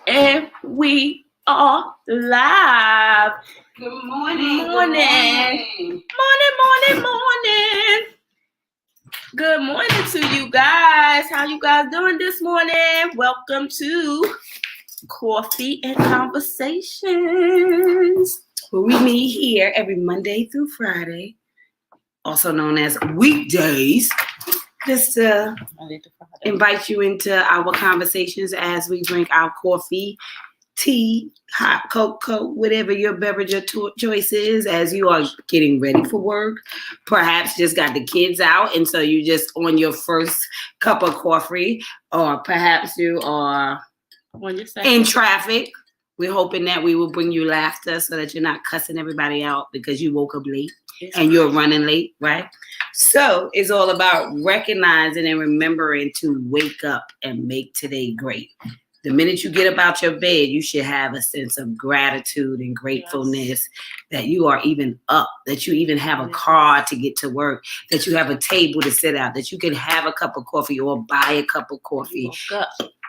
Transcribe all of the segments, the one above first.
And we are live. Good morning. Morning. Morning. Good morning to you guys. How you guys doing this morning? Welcome to Coffee and Conversations. We meet here every Monday through Friday, also known as weekdays, just to invite you into our conversations as we drink our coffee, tea, hot cocoa, whatever your beverage of choice is, as you are getting ready for work. Perhaps just got the kids out, and so you just on your first cup of coffee, or perhaps you are in traffic. We're hoping that we will bring you laughter so that you're not cussing everybody out because you woke up late and you're running late, right? So it's all about recognizing and remembering to wake up and make today great. The minute you get up out your bed, you should have a sense of gratitude and gratefulness that you are even up, that you even have a car to get to work, that you have a table to sit at, that you can have a cup of coffee or buy a cup of coffee.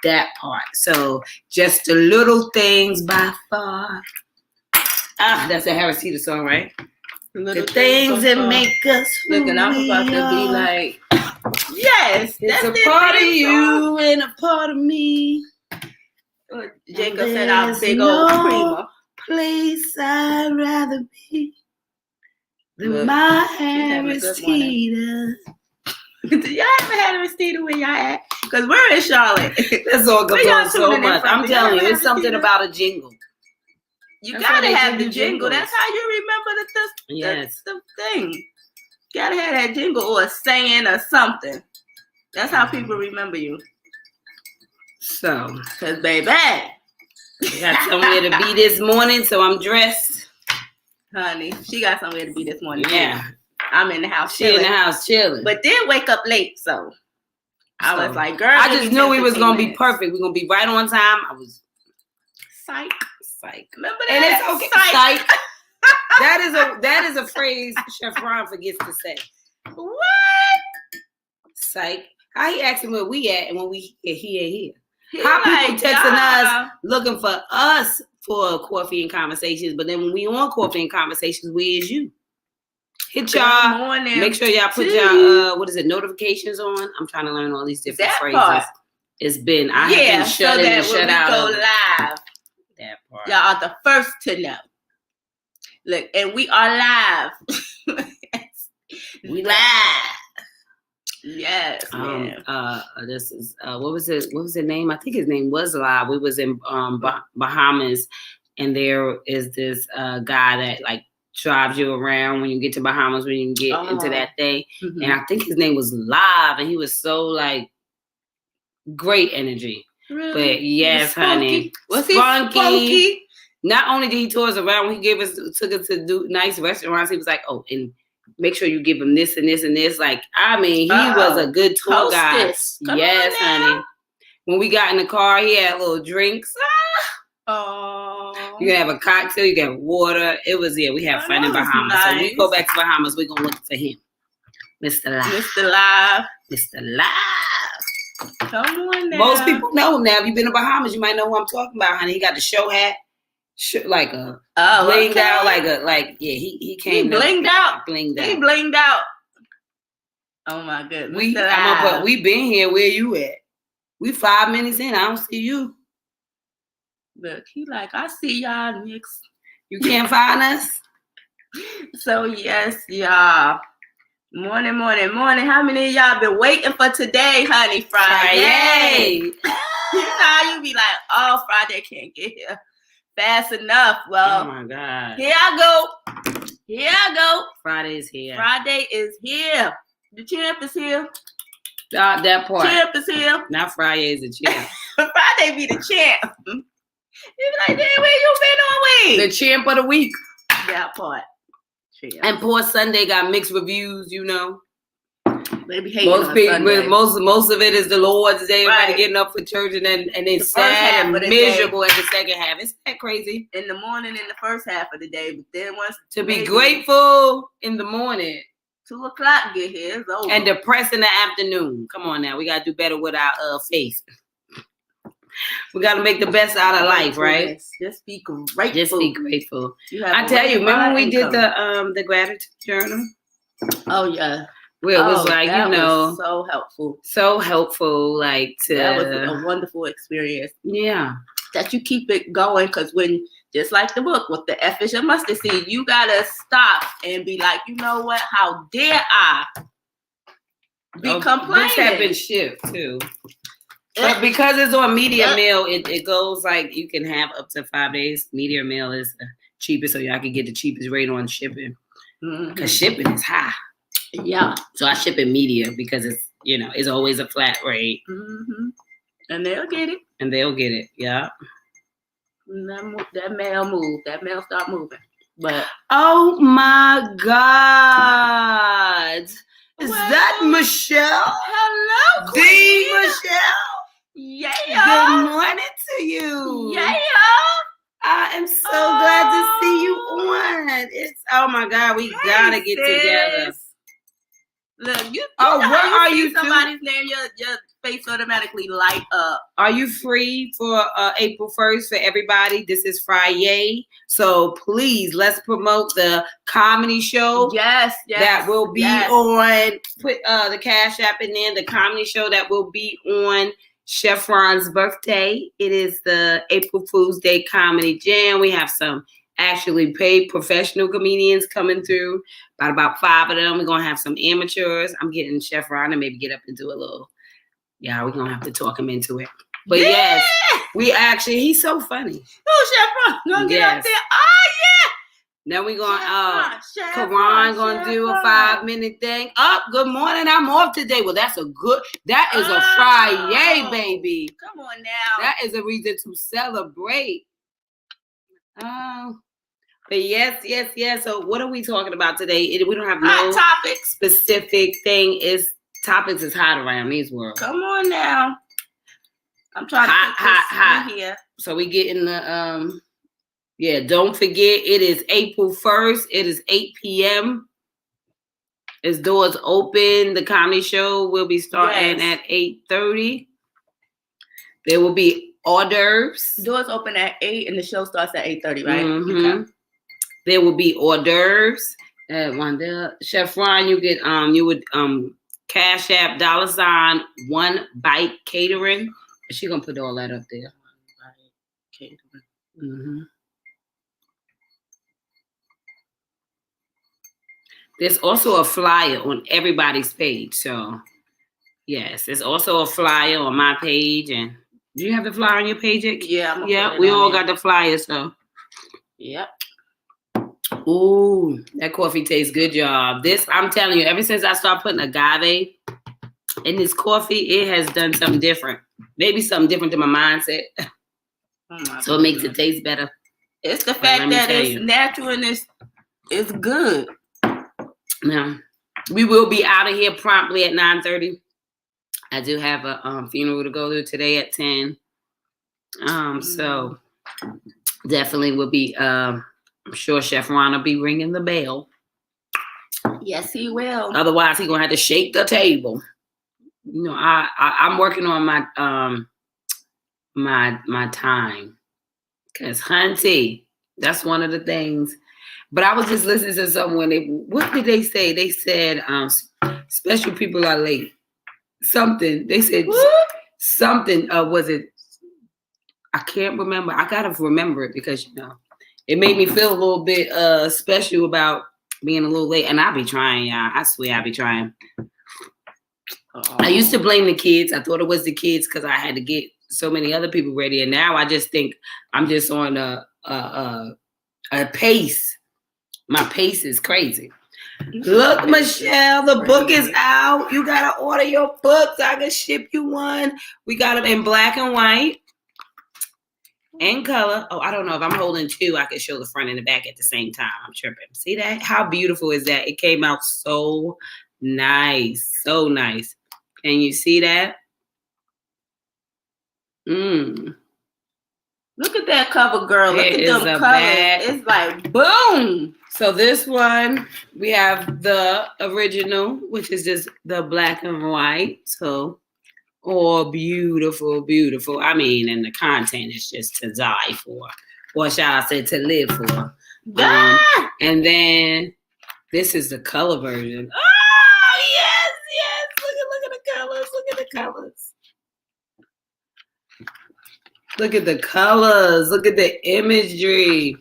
That part. So just the little things by far. That's a Harris Teeter song, right? The things that make us who Look, and I'm about to be like, yes, it's a part of you and a part of me. Jacob said, "Our big old creamer." Place I'd rather be than my Harris Teeter. Y'all ever had a Teeter where y'all at? Because we're in Charlotte. That's all goes on so much. I'm telling you, it's something about a jingle. You gotta have the jingle. That's how you remember the thing. You gotta have that jingle or a saying or something. That's how people remember you. So, cause baby, I got somewhere to be this morning, so I'm dressed. Honey, she got somewhere to be this morning. Yeah. I'm in the house chilling. She in the house chilling. But then wake up late, so I was like, girl. I just knew we was going to be perfect. We're going to be right on time. I was psych. Remember that? And it's okay. Psych. That is a phrase Chef Ron forgets to say. What? Psych. How he asking where we at and when he ain't here? How people texting us looking for us for coffee and conversations, but then when we on coffee and conversations, where is you? Hit y'all. Make sure y'all put y'all notifications on. I'm trying to learn all these different phrases. Part. It's been I have been shut in and shut out. Go live. That part. Y'all are the first to know. Look, and we are live. We live. Yes. This is what was his name? I think his name was Live. We was in Bahamas, and there is this guy that like drives you around when you get to Bahamas when you get into that thing. Mm-hmm. And I think his name was Live, and he was so like great energy. Really? But yes, honey. Was he funky? Not only did he tour us around, when he took us to do nice restaurants, he was like, oh, and make sure you give him this and this and this. Like, I mean, he was a good tour guide. Yes, honey. When we got in the car, he had little drinks. You can have a cocktail, you can have water. It was, we had fun in Bahamas. Nice. So when we go back to Bahamas, we're going to look for him. Mr. Live. Come on now. Most people know him now. If you've been to Bahamas, you might know who I'm talking about, honey. He got the show hat. Like a blinged out, he came. He blinged out. He blinged out. Oh my goodness. We been here. Where you at? We 5 minutes in. I don't see you. Look, he like, I see y'all next. You can't find us. So yes, y'all. Morning. How many of y'all been waiting for today, honey? Friday. You know how you be like, oh, Friday can't get here fast enough. Well, oh my God. Here I go. Friday is here. The champ is here. That part. Champ is here. Now Friday is the champ. Friday be the champ. You be like, damn, where you been all week? The champ of the week. That part. Champ. And poor Sunday got mixed reviews, you know. They be hating most of it is the Lord's Day, everybody getting up for church, and then sad and miserable at the second half. Isn't that crazy? In the morning, in the first half of the day, but then once to be grateful in the morning, 2:00 get here, it's over. And depressed in the afternoon. Come on now, we gotta do better with our faith. We got to make the best out of life, right? Just be grateful. Just be grateful. I tell you, remember when we did the gratitude journal? Oh yeah. Where it was like, was so helpful. So helpful, like that was a wonderful experience. Yeah. That you keep it going, because when, just like the book, with the F is your mustard seed, you gotta stop and be like, you know what? How dare I be complaining? Books have been shipped too. But because it's on media mail, it goes like you can have up to 5 days. Media mail is the cheapest, so y'all can get the cheapest rate on shipping. Because shipping is high. Yeah. So I ship in media because it's, it's always a flat rate. And they'll get it. Yeah. That mail move. That mail start moving. But oh my God. Is that Michelle? Hello, Queen. Michelle. Yeah. Good morning to you. Yeah. I am so glad to see you on. Oh my God, we gotta get together. Look, you where are you? Somebody's name, your face automatically light up. Are you free for April 1st for everybody? This is Friyay. So please, let's promote the comedy show. Yes. That will be on, put the Cash App in there, the comedy show that will be on Chef Ron's birthday. It is the April Fool's Day Comedy Jam. We have some actually paid professional comedians coming through. About 5 of them. We're going to have some amateurs. I'm getting Chef Ron to maybe get up and do a little. Yeah, we're going to have to talk him into it. But yes, we actually, he's so funny. Oh, Chef Ron, gonna get up there. Oh, yeah. Now we're going, Karan going to do a 5-minute thing. Good morning. I'm off today. Well, that is a Friyay, baby. Come on now. That is a reason to celebrate. But yes. So what are we talking about today? We don't have no topics. Specific thing. Topics is hot around these worlds. Come on now. I'm trying to hot here. So we get in the don't forget, it is April 1st. It is 8 p.m. As doors open, the comedy show will be starting at 8:30. There will be hors d'oeuvres. Doors open at 8 and the show starts at 8:30, right? Okay. There will be hors d'oeuvres. Chef Ron, you would Cash App $ 1 Bite Catering. She's gonna put all that up there. 1 Bite Catering. There's also a flyer on everybody's page. So yes, there's also a flyer on my page. And do you have the flyer on your page? Yeah. We all got the flyer. So yep. Ooh, that coffee tastes good, y'all. I'm telling you, ever since I started putting agave in this coffee, it has done something different. Maybe something different to my mindset. So it makes it taste better. It's the fact that it's natural and it's good. Now, we will be out of here promptly at 9:30. I do have a funeral to go to today at 10. So definitely will be. I'm sure Chef Ron will be ringing the bell. Yes, he will. Otherwise, he's gonna have to shake the table. I'm working on my my time, cause hunty, that's one of the things. But I was just listening to someone. What did they say? They said special people are late. Something they said. Something. Was it? I can't remember. I gotta remember it because it made me feel a little bit special about being a little late. And I be trying, y'all. I swear I be trying. I used to blame the kids. I thought it was the kids because I had to get so many other people ready. And now I just think I'm just on a pace. My pace is crazy. Look, Michelle, the book is out. You got to order your books. I can ship you one. We got them in black and white and color. Oh, I don't know if I'm holding two. I can show the front and the back at the same time. I'm tripping. See that? How beautiful is that? It came out so nice. So nice. Can you see that? Look at that cover, girl. Look at them colors. It's like boom. So this one, we have the original, which is just the black and white. So Oh, beautiful, beautiful. I mean, and the content is just to die for. Or shall I say to live for. And then this is the color version. Oh, yes, yes. Look at the colors. Look at the colors. Look at the colors. Look at the imagery.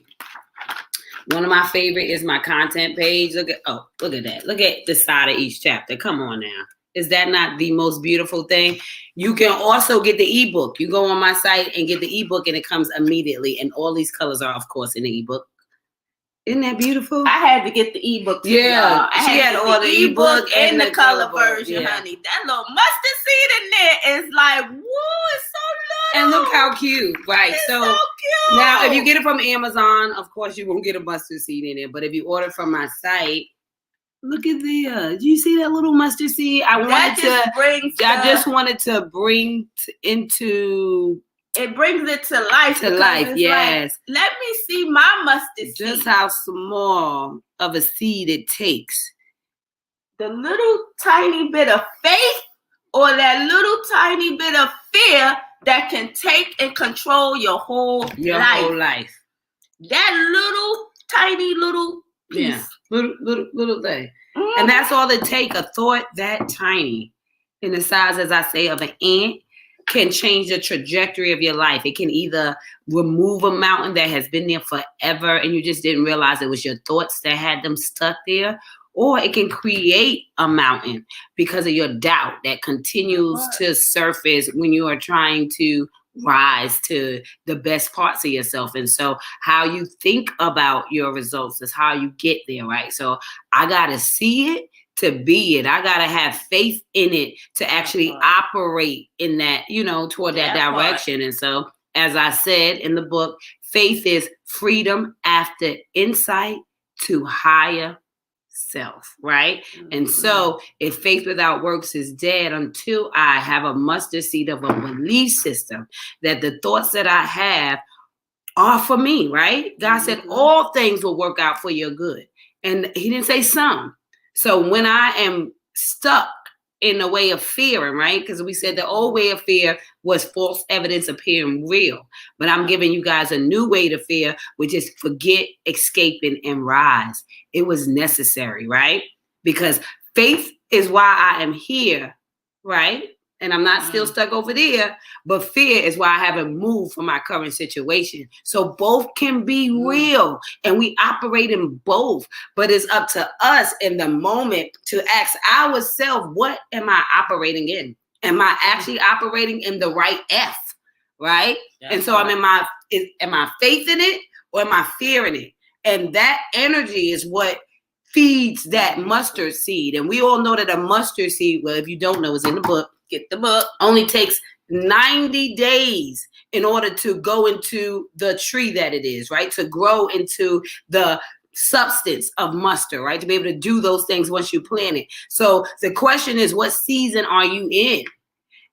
One of my favorite is my content page. Look at that. Look at the side of each chapter. Come on now. Is that not the most beautiful thing? You can also get the ebook. You go on my site and get the ebook, and it comes immediately. And all these colors are, of course, in the ebook. Isn't that beautiful? I had to get the ebook. Yeah, she had all the ebook and the color version, honey. That little mustard seed in there is like, woo, it's so little. And look how cute, right? It's so cute. Now, if you get it from Amazon, of course, you won't get a mustard seed in it. But if you order from my site, look at there. Do you see that little mustard seed? I just wanted to bring into. It brings it to life. To life, yes. Like, let me see my mustard seed. Just how small of a seed it takes. The little tiny bit of faith or that little tiny bit of fear that can take and control your whole life. That little tiny little piece. Yeah, little thing. Mm-hmm. And that's all it takes. A thought that tiny in the size, as I say, of an ant can change the trajectory of your life. It can either remove a mountain that has been there forever and you just didn't realize it was your thoughts that had them stuck there, or it can create a mountain because of your doubt that continues to surface when you are trying to rise to the best parts of yourself. And so how you think about your results is how you get there, right? So I got to see it to be it. I got to have faith in it to actually operate in that, toward that direction. And so, as I said in the book, faith is freedom after insight to higher self, right? Mm-hmm. And so if faith without works is dead, until I have a mustard seed of a belief system that the thoughts that I have are for me, right? God said all things will work out for your good. And he didn't say some. So when I am stuck in the way of fearing, right? Because we said the old way of fear was false evidence appearing real. But I'm giving you guys a new way to fear, which is forget, escaping, and rise. It was necessary, right? Because faith is why I am here, right? And I'm not still stuck over there, but fear is why I haven't moved from my current situation. So both can be real and we operate in both, but it's up to us in the moment to ask ourselves, what am I operating in? Am I actually operating in the right F, right? Yeah, and so am I faith in it or am I fearing it? And that energy is what feeds that mustard seed. And we all know that a mustard seed, well, if you don't know, it's in the book. Get the book. Only takes 90 days in order to go into the tree that it is, right? To grow into the substance of mustard, right? To be able to do those things once you plant it. So the question is, what season are you in?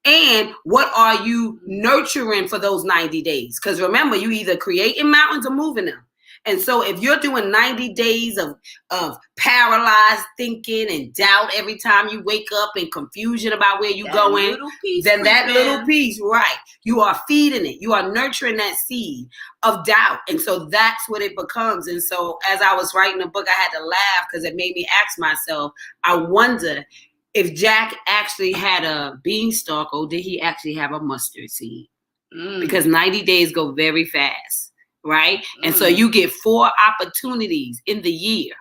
And what are you nurturing for those 90 days? Because remember, you either creating mountains or moving them. And so if you're doing 90 days of paralyzed thinking and doubt every time you wake up and confusion about where you're going, then that little piece, right, you are feeding it. You are nurturing that seed of doubt. And so that's what it becomes. And so as I was writing the book, I had to laugh because it made me ask myself, I wonder if Jack actually had a beanstalk or did he actually have a mustard seed? Because 90 days go very fast. Right? And so you get 4 opportunities in the year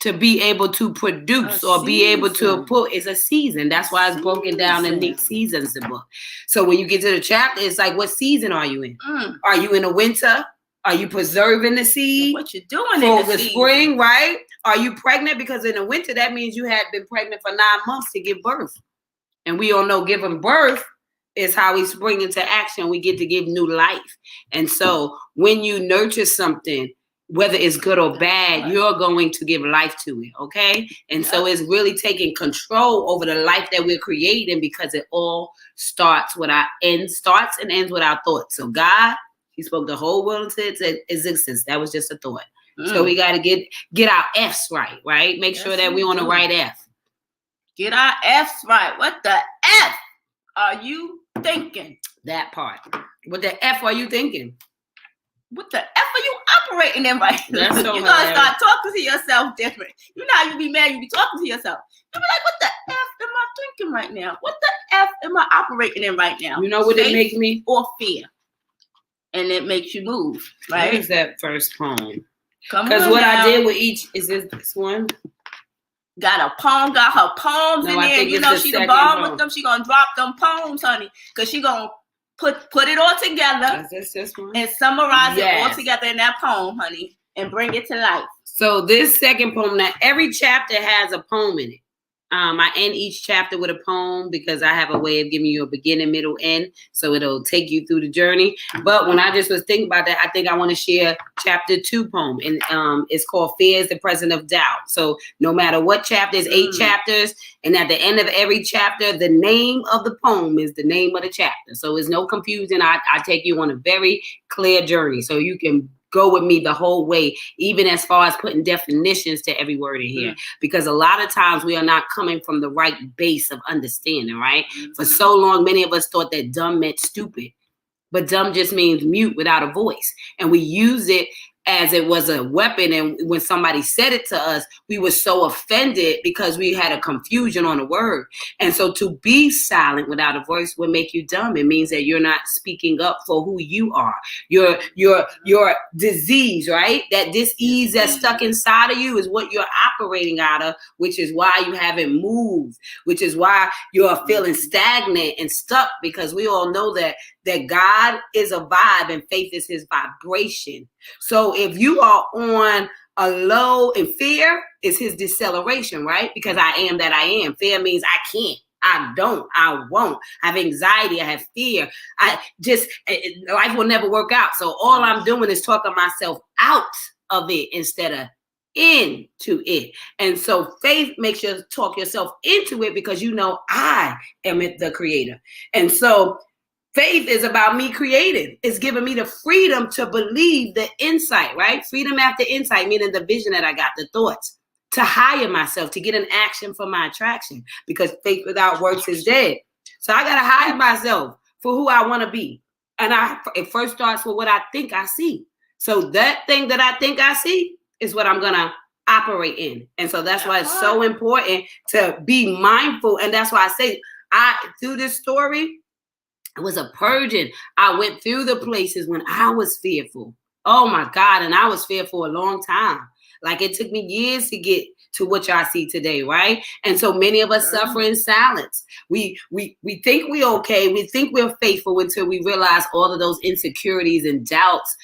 to be able to produce or be able to put. It's a season. That's why it's broken down in seasons, the book. So when you get to the chapter, it's like, what season are you in? Are you in the winter? Are you preserving the seed? What you doing for in the spring, right? Are you pregnant? Because in the winter, that means you had been pregnant for 9 months to give birth. And we all know giving birth is how we spring into action. We get to give new life. And so when you nurture something, whether it's good or bad, you're going to give life to it, okay? And so it's really taking control over the life that we're creating because it all starts and ends with our thoughts. So God, he spoke the whole world into existence. That was just a thought. So we got to get our F's right? Make sure that we're on the right F. Get our F's right. What the F are you thinking? That part. What the F are you thinking? What the F are you operating in right now? That's so You're going to hilarious. start talking to yourself different. You know how you be mad, you be talking to yourself. You be like, what the F am I thinking right now? What the F am I operating in right now? You know what Faith it makes me? Or fear. And it makes you move, right? What is that first poem? Come on. Because what now. I did with each, is this one? Got a poem, got her poems in there. You know she the bomb with them. She gonna drop them poems, honey. Because she gonna put it all together. Is this one? And summarize it all together in that poem, honey. And bring it to life. So this second poem, now every chapter has a poem in it. I end each chapter with a poem because I have a way of giving you a beginning, middle, end. So it'll take you through the journey. But when I just was thinking about that, I think I want to share chapter 2 poem. And it's called Fear is the Presence of Doubt. So no matter what chapter, it's 8 chapters. And at the end of every chapter, the name of the poem is the name of the chapter. So there's no confusion. I take you on a very clear journey. So you can go with me the whole way, even as far as putting definitions to every word in here. Because a lot of times we are not coming from the right base of understanding, right? For so long, many of us thought that dumb meant stupid. But dumb just means mute without a voice. And we use it as it was a weapon. And when somebody said it to us, we were so offended because we had a confusion on a word. And so to be silent without a voice would make you dumb. It means that you're not speaking up for who you are. Your disease, right? That dis-ease that's stuck inside of you is what you're operating out of, which is why you haven't moved, which is why you're feeling stagnant and stuck, because we all know that God is a vibe and faith is his vibration. So if you are on a low, and fear is his deceleration, right? Because I am that I am. Fear means I can't, I don't, I won't. I have anxiety, I have fear. Life will never work out. So all I'm doing is talking myself out of it instead of into it. And so faith makes you talk yourself into it because you know I am the creator. And so faith is about me creating. It's giving me the freedom to believe the insight, right? Freedom after insight, meaning the vision that I got, the thoughts, to hire myself, to get an action for my attraction, because faith without works is dead. So I got to hire myself for who I want to be. And it first starts with what I think I see. So that thing that I think I see is what I'm going to operate in. And so that's why it's so important to be mindful. And that's why I say, through this story, it was a purging. I went through the places when I was fearful. Oh my God. And I was fearful a long time. Like it took me years to get to what y'all see today, right? And so many of us suffer in silence. We think we're okay. We think we're faithful until we realize all of those insecurities and doubts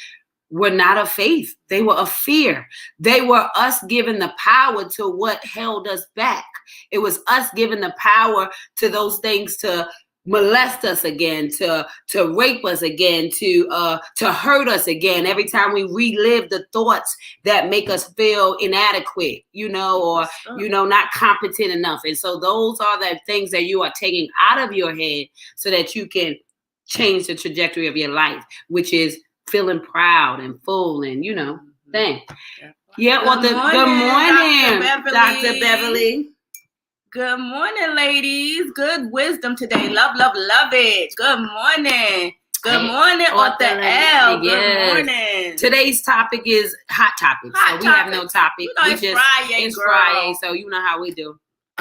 were not of faith. They were of fear. They were us giving the power to what held us back. It was us giving the power to those things to molest us again, to rape us again, to hurt us again. Every time we relive the thoughts that make us feel inadequate, or not competent enough. And so those are the things that you are taking out of your head so that you can change the trajectory of your life, which is feeling proud and full and thing. Yeah. Well, good morning, Dr. Beverly. Good morning, ladies. Good wisdom today. Love, love, love it. Good morning. Good morning, Author L. Good morning. Today's topic is hot topic. We have no topic. It's Friyay, it's Friyay, so you know how we do.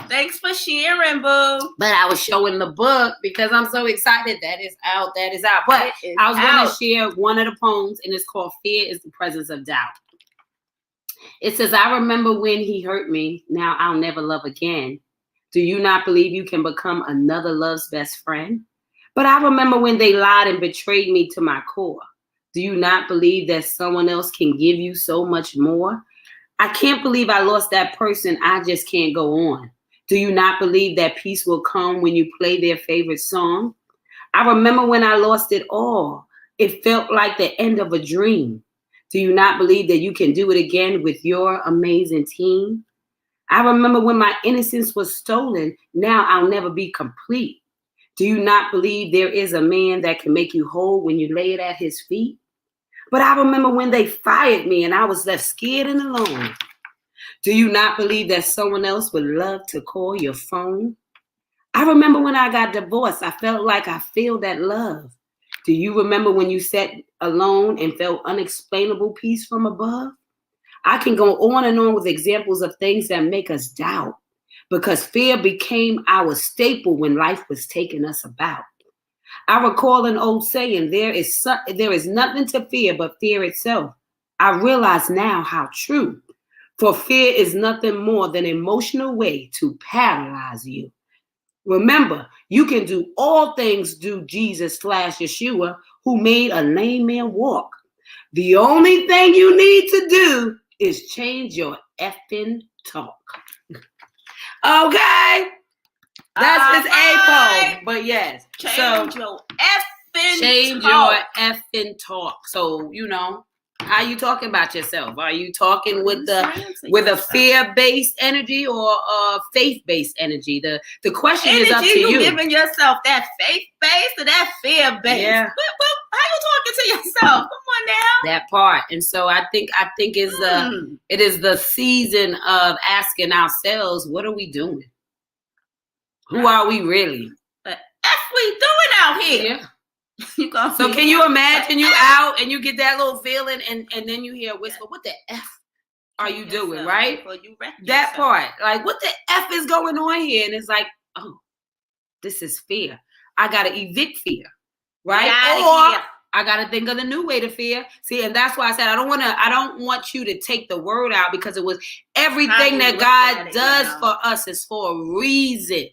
Thanks for sharing, boo. But I was showing the book because I'm so excited that is out. But I was going to share one of the poems, and it's called Fear is the Presence of Doubt. It says, I remember when he hurt me. Now I'll never love again. Do you not believe you can become another love's best friend? But I remember when they lied and betrayed me to my core. Do you not believe that someone else can give you so much more? I can't believe I lost that person. I just can't go on. Do you not believe that peace will come when you play their favorite song? I remember when I lost it all. It felt like the end of a dream. Do you not believe that you can do it again with your amazing team? I remember when my innocence was stolen. Now I'll never be complete. Do you not believe there is a man that can make you whole when you lay it at his feet? But I remember when they fired me and I was left scared and alone. Do you not believe that someone else would love to call your phone? I remember when I got divorced, I felt like I failed at love. Do you remember when you sat alone and felt unexplainable peace from above? I can go on and on with examples of things that make us doubt because fear became our staple when life was taking us about. I recall an old saying, there is nothing to fear but fear itself. I realize now how true. For fear is nothing more than an emotional way to paralyze you. Remember, you can do all things through Jesus/Yeshua, who made a lame man walk. The only thing you need to do is change your effing talk. Okay? That's his A-pole. But yes. Change your effing talk. So, how you talking about yourself? Are you talking with a fear-based energy or a faith-based energy? The question is up to you. You giving yourself that faith-based or that fear-based? Yeah. How you talking to yourself? Come on now. That part. And so I think it is the season of asking ourselves, what are we doing? Who are we really? What we doing out here? Yeah. So can you imagine you out and you get that little feeling and then you hear a whisper, what the F are you doing, right? That part. Like, what the F is going on here? And it's like, oh, this is fear. I got to evict fear, right? Or I got to think of the new way to fear. See, and that's why I said I don't want you to take the word out because it was everything that God does for us is for a reason.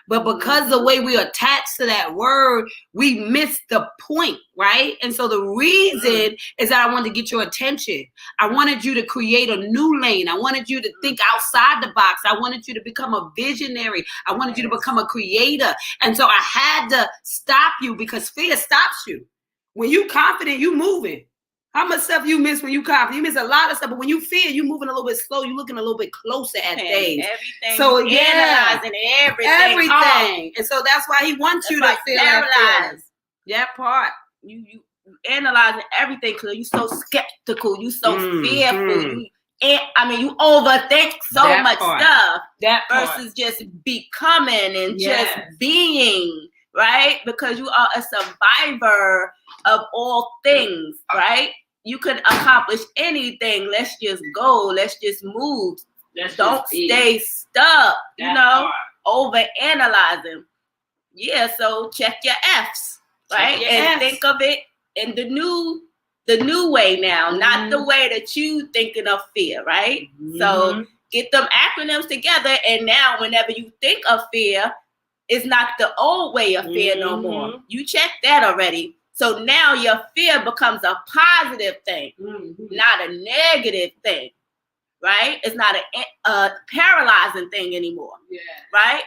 But because the way we attach to that word, we miss the point, right? And so the reason is that I wanted to get your attention. I wanted you to create a new lane. I wanted you to think outside the box. I wanted you to become a visionary. I wanted you to become a creator. And so I had to stop you because fear stops you. When you confident, you moving. How much stuff you miss when you confident? You miss a lot of stuff, but when you fear, you moving a little bit slow. You looking a little bit closer at things. Everything. So analyzing everything. Oh. And so that's why he wants you to feel paralyzed. That part. You analyzing everything because you're so skeptical. You so fearful. You overthink so much stuff. That versus just becoming and just being. Right? Because you are a survivor of all things, right? You can accomplish anything. Let's just go. Let's just move. Don't stay stuck, over analyzing. Yeah, so check your F's, right? And think of it in the new way now, not the way that you thinking of fear, right? So get them acronyms together, and now whenever you think of fear, it's not the old way of fear no more. You checked that already. So now your fear becomes a positive thing, not a negative thing, right? It's not a paralyzing thing anymore, right?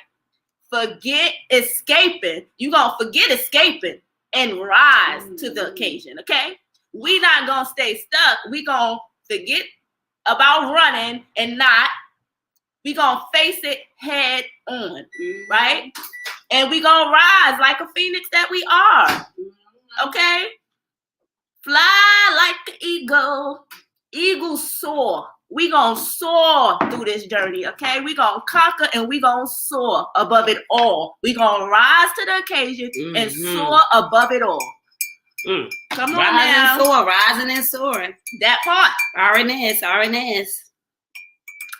Forget escaping. You're going to forget escaping and rise to the occasion, okay? We're not going to stay stuck. We're going to forget about running and not. We're going to face it head on, right? And we're going to rise like a phoenix that we are, okay? Fly like the eagle. Eagles soar. We're going to soar through this journey, okay? We're going to conquer and we're going to soar above it all. We're going to rise to the occasion and soar above it all. Come on now. Rising and soaring. That part. RNS.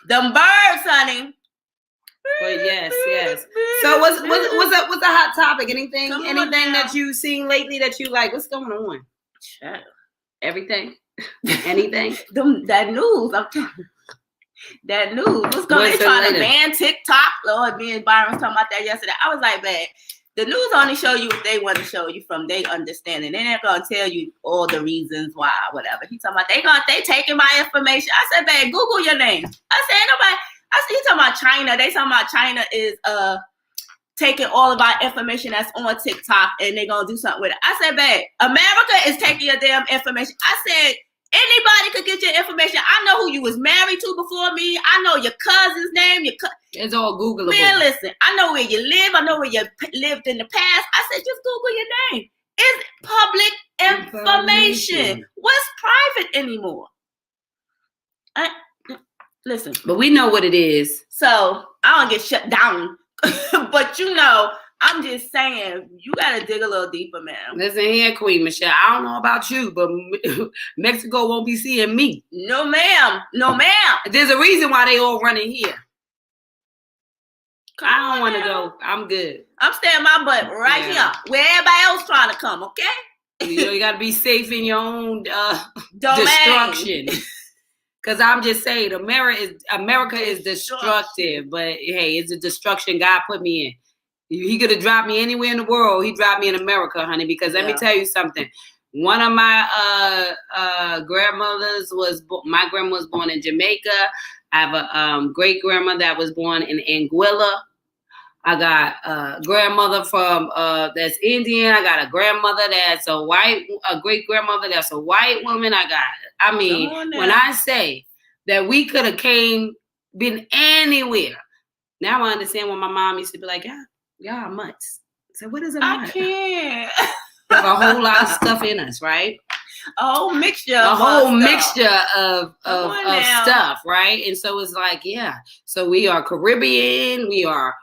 Them birds, honey. But yes. So what's a hot topic? Anything that you've seen lately that you like? What's going on? Sure. Everything. Anything. That news. I'm telling you. That news. What's going on? They trying to ban TikTok. Lord, me and Byron was talking about that yesterday. I was like, man, the news only show you what they want to show you from their understanding. They're not gonna tell you all the reasons why, whatever. He talking about they taking my information. I said, babe, Google your name. I said, nobody. He talking about China. They talking about China is taking all of our information that's on TikTok and they gonna do something with it. I said, babe, America is taking your damn information. I said, anybody could get your information. I know who you was married to before me. I know your cousin's name. It's all Googleable. Man, listen, I know where you live. I know where you lived in the past. I said, just Google your name. It's public information. What's private anymore? Listen. But we know what it is. So I don't get shut down. But you know, I'm just saying, you gotta dig a little deeper, man. Listen here, Queen Michelle. I don't know about you, but Mexico won't be seeing me. No, ma'am. No, ma'am. There's a reason why they all running here. I don't want to go. I'm good. I'm staying my butt right here, where everybody else trying to come. Okay. You know, you got to be safe in your own destruction. Because I'm just saying, America is destructive. But hey, it's a destruction God put me in. He could have dropped me anywhere in the world. He dropped me in America, honey. Because let me tell you something. One of my grandmothers my grandma was born in Jamaica. I have a great grandma that was born in Anguilla. I got a grandmother from that's Indian. I got a grandmother that's a great grandmother that's a white woman. When I say that we could have been anywhere. Now I understand when my mom used to be like, y'all are mutts. So what is a mutt? I can't. We have a whole lot of stuff in us, right? A whole mixture of stuff, right? And so it's like, so we are Caribbean, we are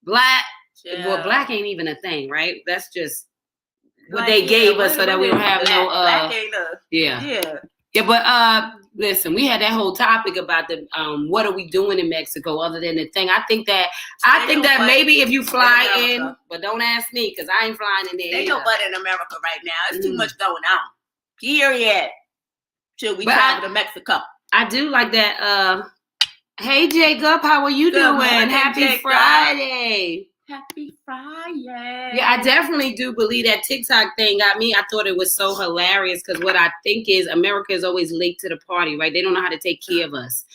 Black. Well, Black ain't even a thing, right? That's just what they gave us so that we don't have Black ain't but listen, we had that whole topic about the what are we doing in Mexico other than the thing. I think that maybe if you fly in, but don't ask me because I ain't flying in there. Ain't nobody in America right now. It's too much going on. Period. Should we travel to Mexico? I do like that. Hey Jacob, how are you doing? Happy Jacob. Friday. Happy Friday. Yeah, I definitely do believe that TikTok thing got me. I thought it was so hilarious because what I think is America is always late to the party, right? They don't know how to take care of us.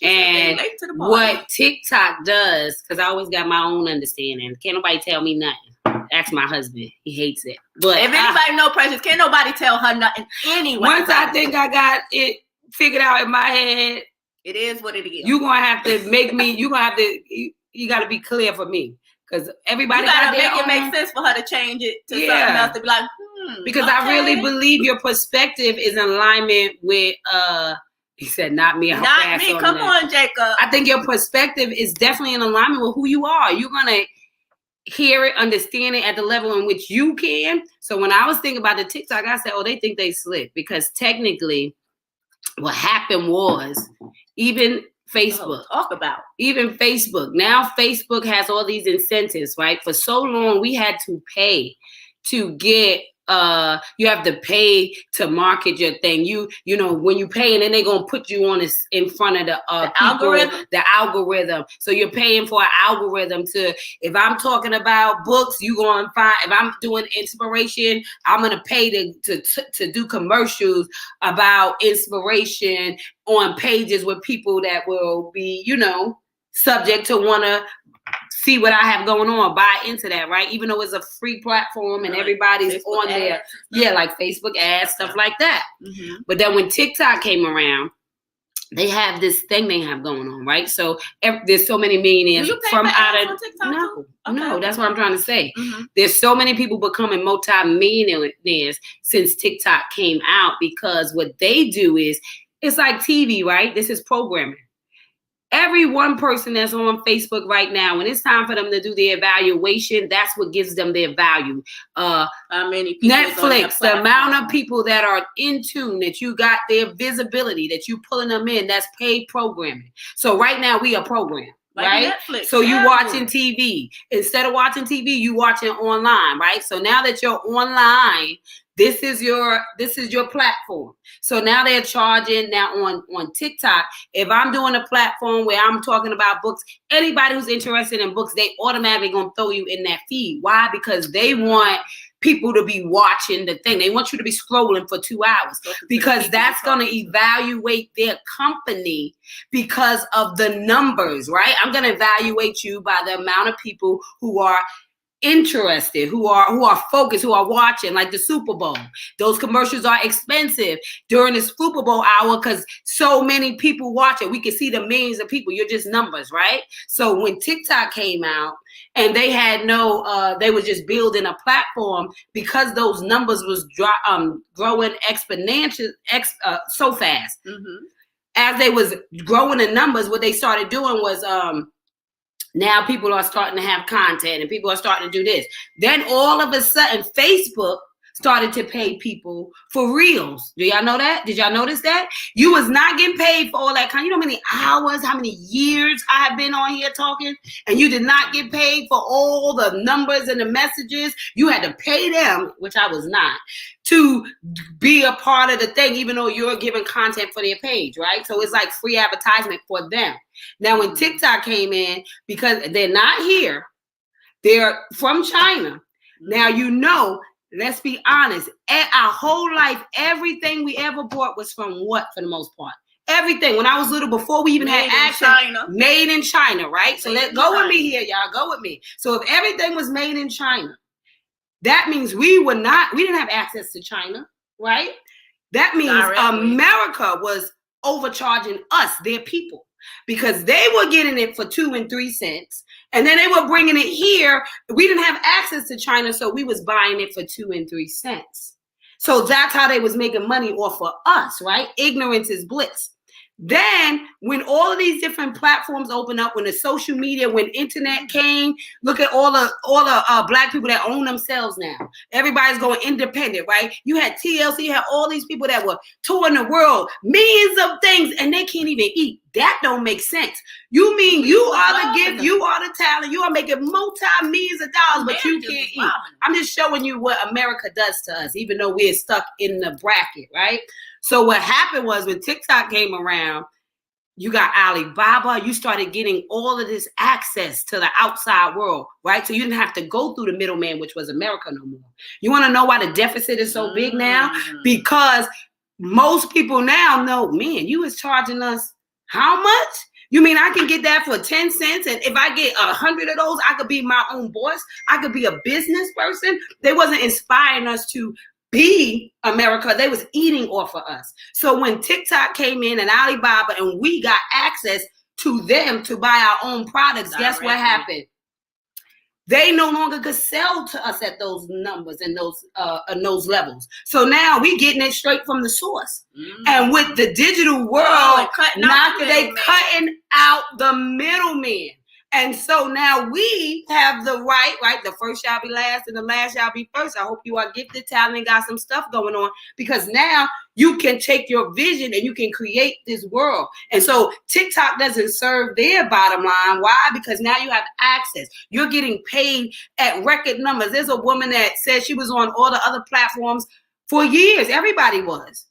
And what TikTok does, because I always got my own understanding. Can't nobody tell me nothing. Ask my husband. He hates it. But if anybody know Precious, can't nobody tell her nothing anyway. Once I think I got it figured out in my head, it is what it is. You're going to have to make me, you got to be clear for me. Because everybody got to make it make sense for her to change it to something else to be like, Because I really believe your perspective is in alignment with, he said, not me. Not me. Come on, Jacob. I think your perspective is definitely in alignment with who you are. You're going to hear it, understand it at the level in which you can. So when I was thinking about the TikTok, I said, they think they slick. Because technically, what happened was even Facebook. Even Facebook. Now Facebook has all these incentives, right? For so long, we had to pay to get you have to pay to market your thing. You know, when you pay and then they're gonna put you on this in front of the algorithm. So you're paying for an algorithm to, if I'm talking about books, you gonna find, if I'm doing inspiration, I'm gonna pay to do commercials about inspiration on pages with people that will be, subject to wanna see what I have going on, buy into that, right? Even though it's a free platform and everybody's Facebook on there. Yeah, like Facebook ads, stuff like that. Mm-hmm. But then when TikTok came around, they have this thing they have going on, right? So there's so many millionaires from out of TikTok. No, that's what I'm trying to say. Mm-hmm. There's so many people becoming multi-millionaires since TikTok came out because what they do is, it's like TV, right? This is programming. Every one person that's on Facebook right now, when it's time for them to do their evaluation, that's what gives them their value. How many people Netflix, the amount of people that are in tune, that you got their visibility, that you pulling them in, that's paid programming. So right now we are programmed. Like right? Netflix, so you watching TV. Instead of watching TV, you watching online, right? So now that you're online, this is your platform. So now they're charging now on TikTok. If I'm doing a platform where I'm talking about books, anybody who's interested in books, they automatically gonna throw you in that feed. Why? Because they want people to be watching the thing. They want you to be scrolling for 2 hours because that's going to evaluate their company because of the numbers, right? I'm going to evaluate you by the amount of people who are interested, who are focused, who are watching, like the Super Bowl. Those commercials are expensive during the Super Bowl hour because so many people watch it. We can see the millions of people. You're just numbers, right? So when TikTok came out and they had they were just building a platform because those numbers was growing exponential, so fast. Mm-hmm. As they was growing the numbers, what they started doing was Now people are starting to have content and people are starting to do this. Then all of a sudden, Facebook started to pay people for reels. Do y'all know that? Did y'all notice that? You was not getting paid for all that kind. You know how many hours, how many years I have been on here talking, and you did not get paid for all the numbers and the messages. You had to pay them, which I was not, to be a part of the thing, even though you're giving content for their page, right? So it's like free advertisement for them. Now, when TikTok came in, because they're not here, they're from China. Now, you know, let's be honest, our whole life, everything we ever bought was from what, for the most part? Everything. When I was little, before we even had access, made in China, right? So let's go with me here, y'all. Go with me. So if everything was made in China, that means we didn't have access to China, right? That means America was overcharging us, their people, because they were getting it for 2 and 3 cents. And then they were bringing it here. We didn't have access to China, so we was buying it for 2 and 3 cents. So that's how they was making money off of us, right? Ignorance is bliss. Then when all of these different platforms open up, when the social media, when internet came, look at all the black people that own themselves now. Everybody's going independent, right? You had TLC, you had all these people that were touring the world, millions of things, and they can't even eat. That don't make sense. You mean you are the gift, you are the talent, you are making multi-millions of dollars, but you can't eat. I'm just showing you what America does to us, even though we're stuck in the bracket, right? So what happened was when TikTok came around, you got Alibaba, you started getting all of this access to the outside world, right? So you didn't have to go through the middleman, which was America no more. You want to know why the deficit is so big now? Because most people now know, man, you was charging us how much? You mean I can get that for 10 cents? And if I get 100 of those, I could be my own boss. I could be a business person. They wasn't inspiring us to be America. They was eating off of us. So when TikTok came in and Alibaba and we got access to them to buy our own products, guess what happened? They no longer could sell to us at those numbers and those levels. So now we getting it straight from the source. And with the digital world, now they cutting out the middleman. And so now we have the right? The first shall be last and the last shall be first. I hope you are gifted, talented, got some stuff going on, because now you can take your vision and you can create this world. And so TikTok doesn't serve their bottom line. Why? Because now you have access. You're getting paid at record numbers. There's a woman that said she was on all the other platforms for years. Everybody was.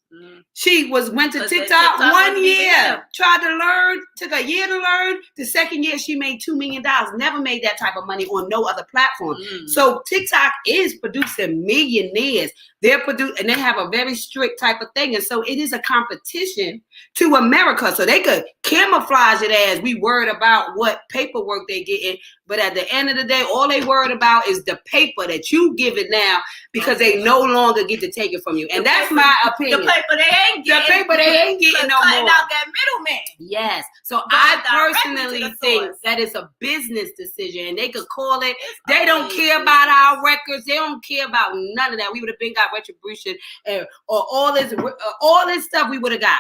She went to TikTok 1 year, tried to learn, took a year to learn. The second year, she made $2 million. Never made that type of money on no other platform. So TikTok is producing millionaires. And they have a very strict type of thing. And so it is a competition to America. So they could camouflage it as we worried about what paperwork they getting. But at the end of the day, all they worried about is the paper that you give it now, because they no longer get to take it from you. And that's my opinion. The paper they ain't getting no more. Cutting out that middleman. Yes. So I personally think that it's a business decision, and they could call it. They don't care about our records. They don't care about none of that. We would have been got retribution or all this stuff we would have got.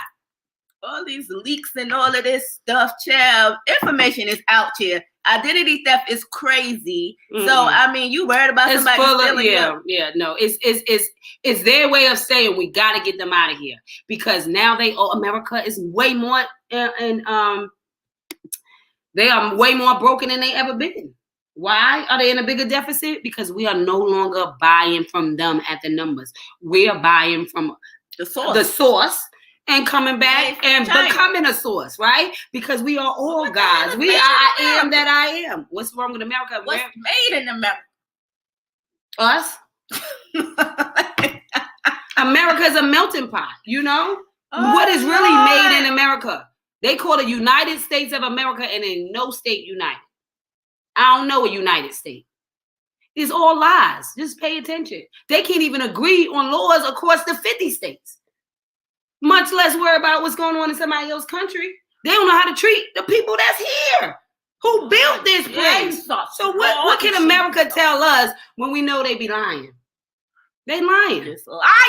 All these leaks and all of this stuff, child. Information is out here. Identity theft is crazy. So I mean, you worried about somebody stealing? No. It's their way of saying we got to get them out of here, because now America is way more they are way more broken than they ever been. Why are they in a bigger deficit? Because we are no longer buying from them at the numbers. We are buying from the source. And coming back and becoming a source, right? Because we are all gods. We are I am that I am. What's wrong with America? What's made in America? Us? America is a melting pot, you know? What is really made in America? They call it United States of America, and ain't no state united. I don't know a United States. It's all lies. Just pay attention. They can't even agree on laws across the 50 states. Much less worry about what's going on in somebody else's country. They don't know how to treat the people that's here. Who built this place? So what can America tell us when we know they be lying? They lying.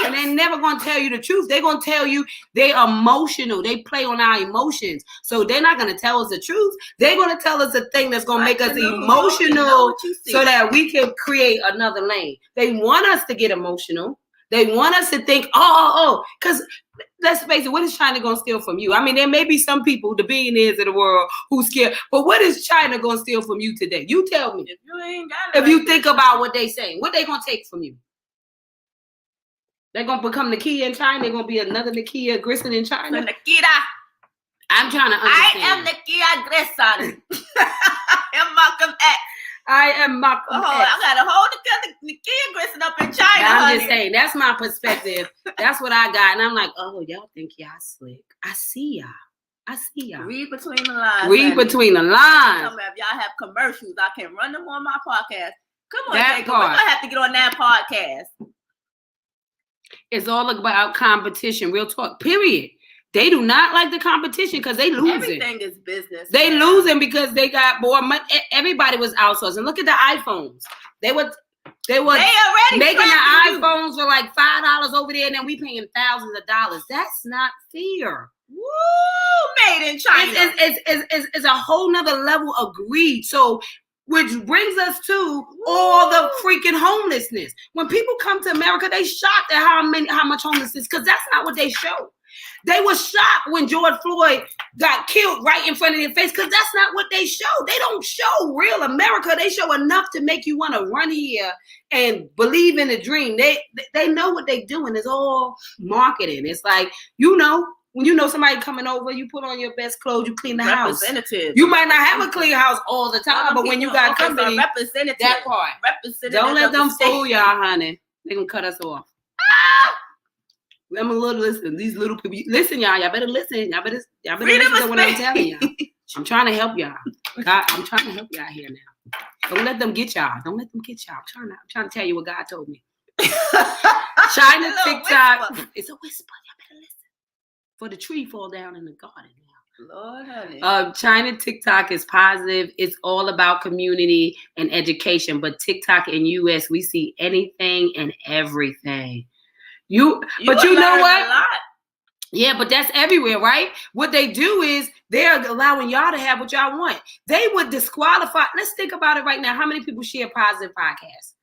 And they're never going to tell you the truth. They're going to tell you they're emotional. They play on our emotions. So they're not going to tell us the truth. They're going to tell us the thing that's going to make us emotional so that we can create another lane. They want us to get emotional. They want us to think, because let's face it, what is China going to steal from you? I mean, there may be some people, the billionaires of the world, who scared. But what is China going to steal from you today? You tell me. If you think about what they're saying, what they going to take from you? They're going to become Nakia in China. They're going to be another Nakia Grissom in China. Nikita. I'm trying to understand. I am Nakia Grissom. I am Malcolm X. I am Malcolm X. I got a whole Nakia Grissom up in China, I'm just saying, that's my perspective. That's what I got. And I'm like, oh, y'all think y'all slick. I see y'all. Read between the lines. Read between the lines. If y'all have commercials, I can run them on my podcast. Come on, Jacob. We're going to have to get on that podcast. It's all about competition. Real talk, period. They do not like the competition because they losing. Everything is business. They losing because they got more money. Everybody was outsourcing. Look at the iPhones. They were already making the iPhones for like $5 over there, and then we paying thousands of dollars. That's not fair. Woo! Made in China. It's a whole nother level of greed. So, which brings us to all the freaking homelessness. When people come to America, they shocked at how much homelessness, because that's not what they show. They were shocked when George Floyd got killed right in front of their face, because that's not what they show. They don't show real America. They show enough to make you want to run here and believe in the dream. They know what they're doing. It's all marketing. It's like, when you know somebody coming over, you put on your best clothes, you clean the house. You might not have a clean house all the time, but when you got company, that part. Don't let them fool y'all, honey. They're going to cut us off. I'm a little listen. These little people, listen, y'all. Y'all better listen. Y'all better listen to what I'm telling y'all. I'm trying to help y'all. God, I'm trying to help y'all here now. Don't let them get y'all. Don't let them get y'all. I'm trying to tell you what God told me. China TikTok. Whisper. It's a whisper. Y'all better listen. For the tree fall down in the garden now. Lord, honey. China TikTok is positive. It's all about community and education. But TikTok in US, we see anything and everything. But you know what? Yeah, but that's everywhere, right? What they do is they're allowing y'all to have what y'all want. They would disqualify. Let's think about it right now. How many people share positive podcasts?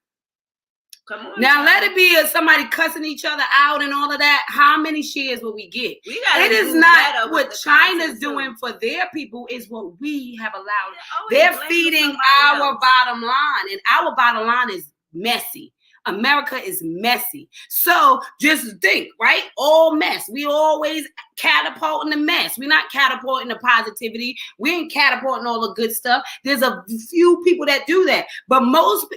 Come on. Now let it be somebody cussing each other out and all of that. How many shares will we get? It is not what China's doing for their people, is what we have allowed. They're feeding our bottom line, and our bottom line is messy. America is messy. So just think, right? All mess. We always catapulting the mess. We're not catapulting the positivity. We ain't catapulting all the good stuff. There's a few people that do that. But most of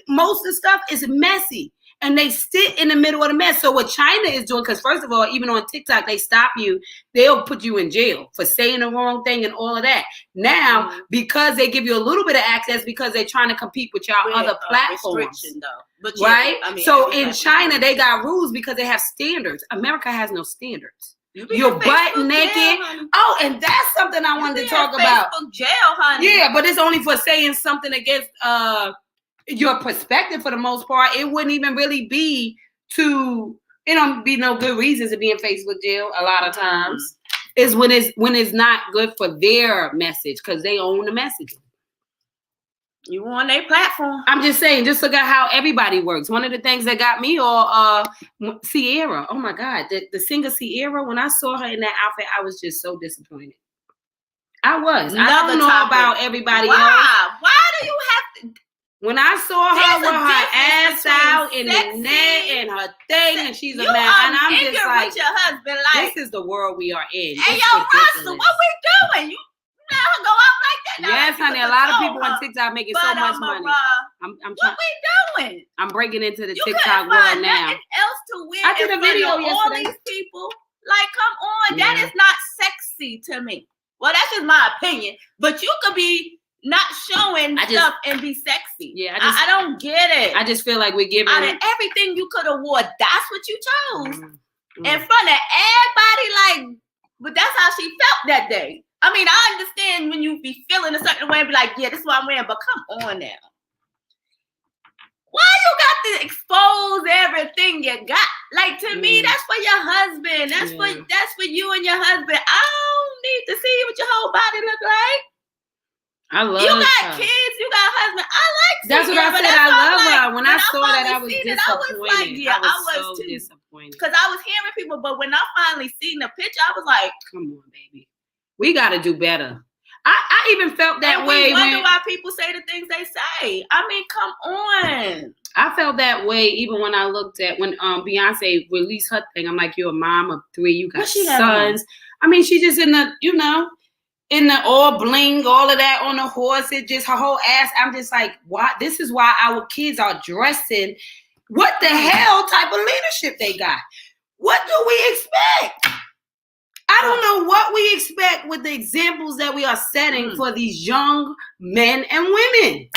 the stuff is messy. And they sit in the middle of the mess. So what China is doing, because first of all, even on TikTok, they stop you. They'll put you in jail for saying the wrong thing and all of that. Now, because they give you a little bit of access, because they're trying to compete with y'all other platforms. But right? I mean, so in China, they got rules because they have standards. America has no standards. You're butt naked. Jail, oh, and that's something I wanted to talk about. Jail, honey. Yeah, but it's only for saying something against your perspective. For the most part, it wouldn't even really be be no good reasons to be in Facebook jail. A lot of times is when it's not good for their message, because they own the message. You on their platform. I'm just saying, just look at how everybody works. One of the things that got me Sierra. Oh my God, the singer Sierra. When I saw her in that outfit, I was just so disappointed. I was. I don't know about everybody else. Why do you have to? When I saw her with her ass out and the net and her thing, and she's a man, and I'm just like, your husband, like, this is the world we are in. Hey, yo, Russell, what we doing? You let her go out like that? Yes, honey. A lot of people on TikTok making so much money. I'm what we doing? I'm breaking into the TikTok world now. Else to wear. I did a video yesterday. All these people, like, come on, that is not sexy to me. Well, that's just my opinion. But you could be not showing stuff and be sexy. Yeah, I don't get it. I just feel like we're giving out of everything you could have wore. That's what you chose in front of everybody. Like, but that's how she felt that day. I mean, I understand when you be feeling a certain way and be like, yeah, this is what I'm wearing. But come on now. Why you got to expose everything you got? Like, to me, that's for your husband. That's for you and your husband. I don't need to see what your whole body look like. I love you got kids, you got husband. I like that's what I said. I love her. When I saw that, I was disappointed. I was like, I was so disappointed. Because I was hearing people, but when I finally seen the picture, I was like, come on, baby. We got to do better. I even felt that way. I wonder why people say the things they say. I mean, come on. I felt that way even when I looked at when Beyonce released her thing. I'm like, you're a mom of 3. You got sons. I mean, she just in the, in the all bling, all of that on the horse. It just her whole ass. I'm just like, why? This is why our kids are dressing. What the hell type of leadership they got? What do we expect? I don't know what we expect with the examples that we are setting for these young men and women.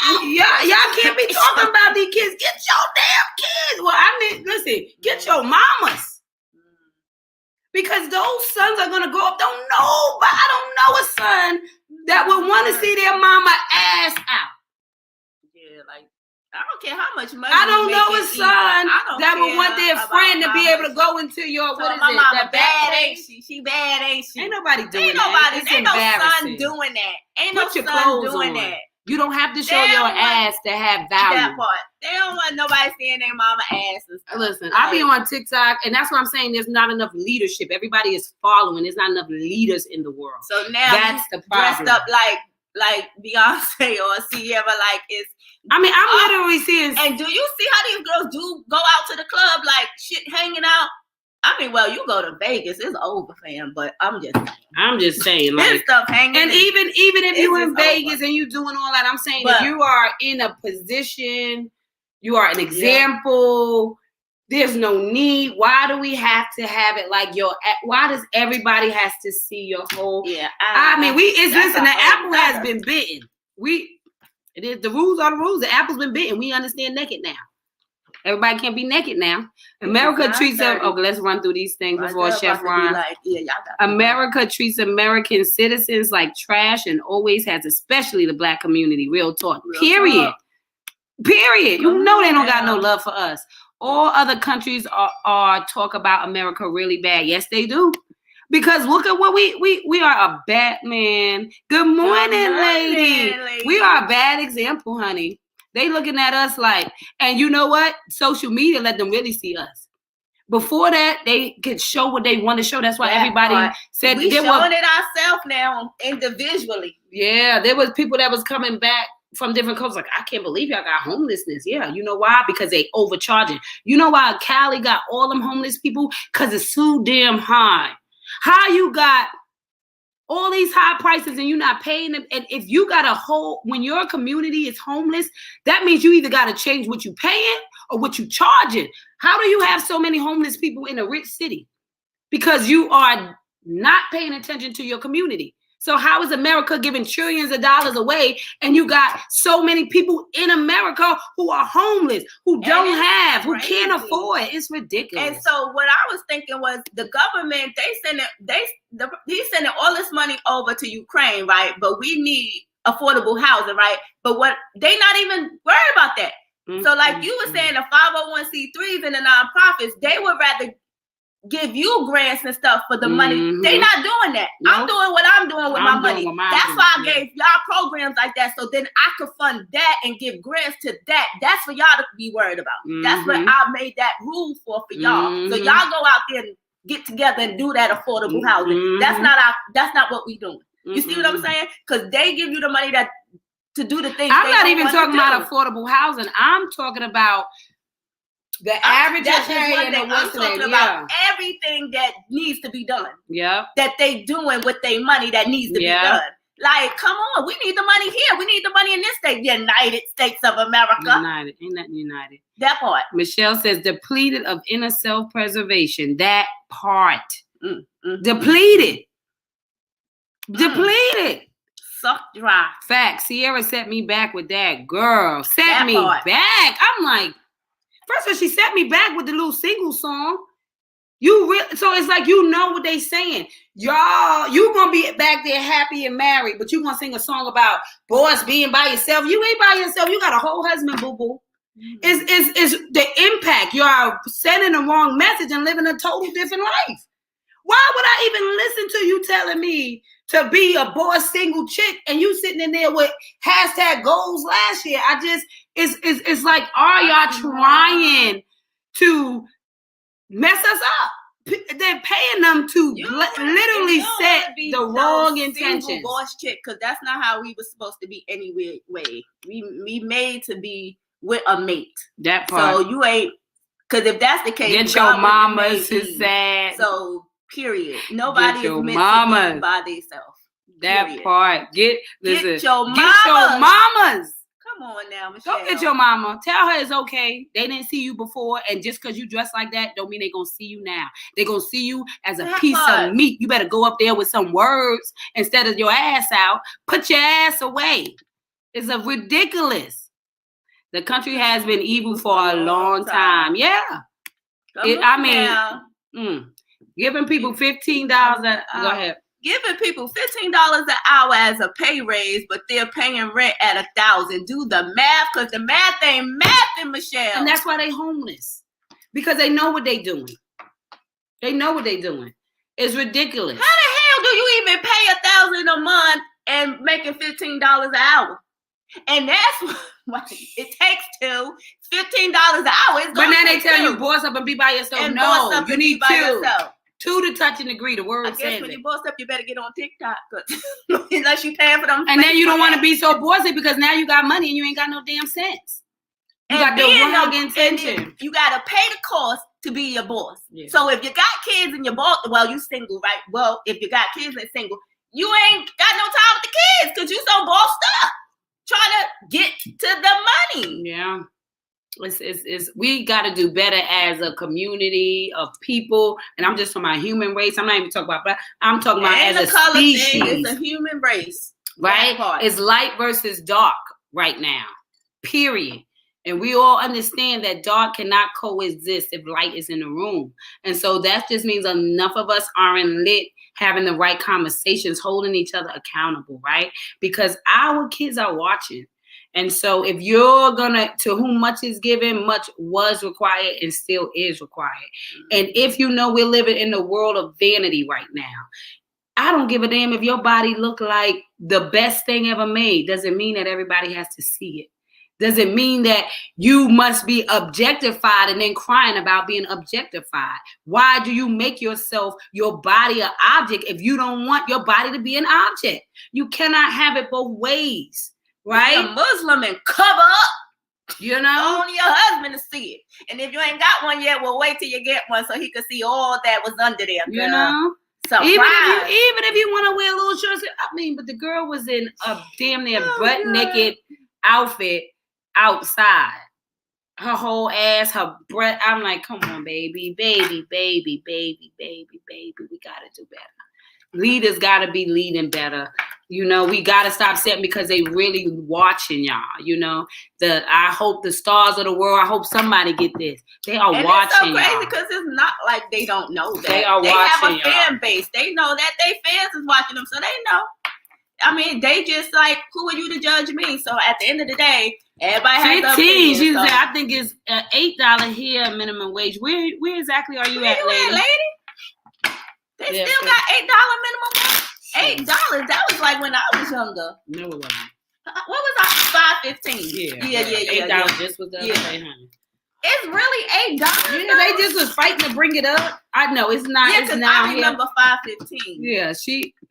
Y'all can't be talking about these kids. Get your damn kids. Well, I mean, listen, get your mamas. Because those sons are going to grow up. I don't know a son that would want to see their mama ass out. Yeah, like, I don't care how much money. I don't know a son that would want their friend to be able to go into your, what is it? Mama bad, ain't she? She bad, ain't she? Ain't nobody doing that. Ain't no son doing that. Ain't no son doing that. You don't have to show your ass to have value. That part. They don't want nobody seeing their mama asses. Listen, I be on TikTok, and that's what I'm saying. There's not enough leadership. Everybody is following. There's not enough leaders in the world. So now that's the problem. Dressed up like Beyonce or Sierra, like it's. I mean, I'm literally seeing. And do you see how these girls do go out to the club like shit, hanging out? I mean, well, you go to Vegas, it's over, fam. But I'm just saying, like, this stuff hanging. And even if you in Vegas and you doing all that, I'm saying if you are in a position, you are an example. There's no need. Why do we have to have it like why does everybody has to see your whole? Yeah, I mean, listen. The apple has been bitten. The rules are the rules. The apple's been bitten. We understand naked now. Everybody can't be naked now. America treats them. Okay, let's run through these things before Chef Ron. America treats American citizens like trash and always has, especially the Black community. Real talk. Period. You know they don't got no love for us. All other countries are talk about America really bad. Yes, they do. Because look at what we are a bad man. Good morning, lady. We are a bad example, honey. They looking at us like, and you know what? Social media let them really see us. Before that, they could show what they want to show. That's why everybody said we showing it ourselves now individually. Yeah, there was people that was coming back from different coasts like, I can't believe y'all got homelessness. Yeah, you know why? Because they overcharging. You know why Cali got all them homeless people? Because it's so damn high. How you got all these high prices and you're not paying them? And if you got when your community is homeless, that means you either got to change what you paying or what you charging. How do you have so many homeless people in a rich city? Because you are not paying attention to your community. So how is America giving trillions of dollars away and you got so many people in America who are homeless, who don't have, who can't afford? It's ridiculous. And so what I was thinking was the government, he's sending all this money over to Ukraine, right? But we need affordable housing, right? But what they not even worried about that. Mm-hmm. So like you were saying, the 501c3s and the nonprofits, they would rather give you grants and stuff for the money. They not doing that. Nope. I'm doing what I'm doing with my money. That's why I gave y'all programs like that, so then I could fund that and give grants to that. That's for y'all to be worried about. That's what I made that rule for y'all. So y'all go out there and get together and do that affordable housing. That's not what we doing. You see what I'm saying? Because they give you the money to do the things. I'm not even talking about affordable housing. I'm talking about the average I'm talking about everything that needs to be done. Yeah. That they doing with their money that needs to be done. Like, come on, we need the money here. We need the money in this state. United States of America. United. Ain't nothing united. That part. Michelle says depleted of inner self-preservation. That part. Depleted. Depleted. Suck dry. Fact. Sierra set me back with that girl. Set me back. I'm like, first of all, she set me back with the little single song. So it's like what they saying. Y'all, you gonna be back there happy and married, but you gonna sing a song about boys being by yourself. You ain't by yourself. You got a whole husband, boo-boo. It's the impact. You are sending the wrong message and living a total different life. Why would I even listen to you telling me to be a boss single chick and you sitting in there with #goals last year? It's like, are y'all trying to mess us up? They're paying them to literally set the wrong intentions. Boss chick, because that's not how we were supposed to be anyway. We made to be with a mate. That part. So you ain't, because if that's the case, get your mamas is sad. So period. Nobody is meant to be by themselves. That part. Get your mamas. Come on now, Michelle. Go get your mama. Tell her it's okay. They didn't see you before, and just because you dress like that don't mean they're going to see you now. They're going to see you as a piece of meat. You better go up there with some words instead of your ass out. Put your ass away. It's ridiculous. The country has been evil for a long time. Yeah. Giving people $15. Go ahead. Giving people $15 an hour as a pay raise, but they're paying rent at $1,000. Do the math, because the math ain't mathing, Michelle. And that's why they homeless, because they know what they doing. They know what they doing. It's ridiculous. How the hell do you even pay $1,000 a month and making $15 an hour? And that's what it takes to $15 an hour. But now they tell you boss up and be by yourself. And no, you need two. Two to touch and agree. The word says it. I guess when you boss up, you better get on TikTok, unless you paying for them. And then you don't want to be so bossy because now you got money and you ain't got no damn sense. You got the wrong intention. You got to pay the cost to be your boss. Yeah. So if you got kids and you're boss, you single, right? Well, if you got kids and single, you ain't got no time with the kids because you so bossed up trying to get to the money. Yeah. We got to do better as a community of people, and I'm just talking about human race. I'm not even talking about, but I'm talking about as a species. It's a human race, right? It's light versus dark right now, period. And we all understand that dark cannot coexist if light is in the room, and so that just means enough of us aren't lit, having the right conversations, holding each other accountable, right? Because our kids are watching. And so if you're to whom much is given, much was required and still is required. And if you know we're living in the world of vanity right now, I don't give a damn if your body look like the best thing ever made. Doesn't mean that everybody has to see it. Doesn't mean that you must be objectified and then crying about being objectified. Why do you make your body an object if you don't want your body to be an object? You cannot have it both ways. Right? You're a Muslim and cover up. You know? Only your husband to see it. And if you ain't got one yet, well, wait till you get one so he can see all that was under there. Girl. You know? Surprise. Even if you want to wear a little shorts, but the girl was in a damn near butt naked outfit outside. Her whole ass, her breath. I'm like, come on, baby. We gotta do better. Leaders gotta be leading better. You know, we gotta stop setting because they really watching y'all. You know, I hope the stars of the world. I hope somebody get this. They are watching. It's so crazy because it's not like they don't know that. They are watching. They have a fan base. They know that they fans is watching them, so they know. I mean, they just like, who are you to judge me? So at the end of the day, everybody has 15. She said, I think it's $8 here minimum wage. Where exactly are you at, lady? They still got $8 minimum wage. $8. That was like when I was younger. No, it wasn't. What was I? $5.15. Yeah. $8 just was the other day, honey. It's really $8. Yeah, they just was fighting to bring it up. I know it's not. Yeah, because I remember $5.15. Yeah,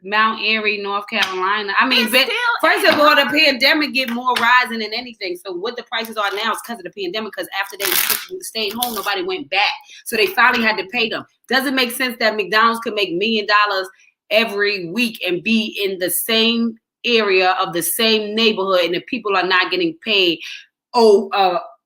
Mount Airy, North Carolina. I mean, first of all, the pandemic get more rising than anything. So what the prices are now is because of the pandemic. Because after they stayed home, nobody went back. So they finally had to pay them. Doesn't make sense that McDonald's could make $1 million every week and be in the same area of the same neighborhood, and the people are not getting paid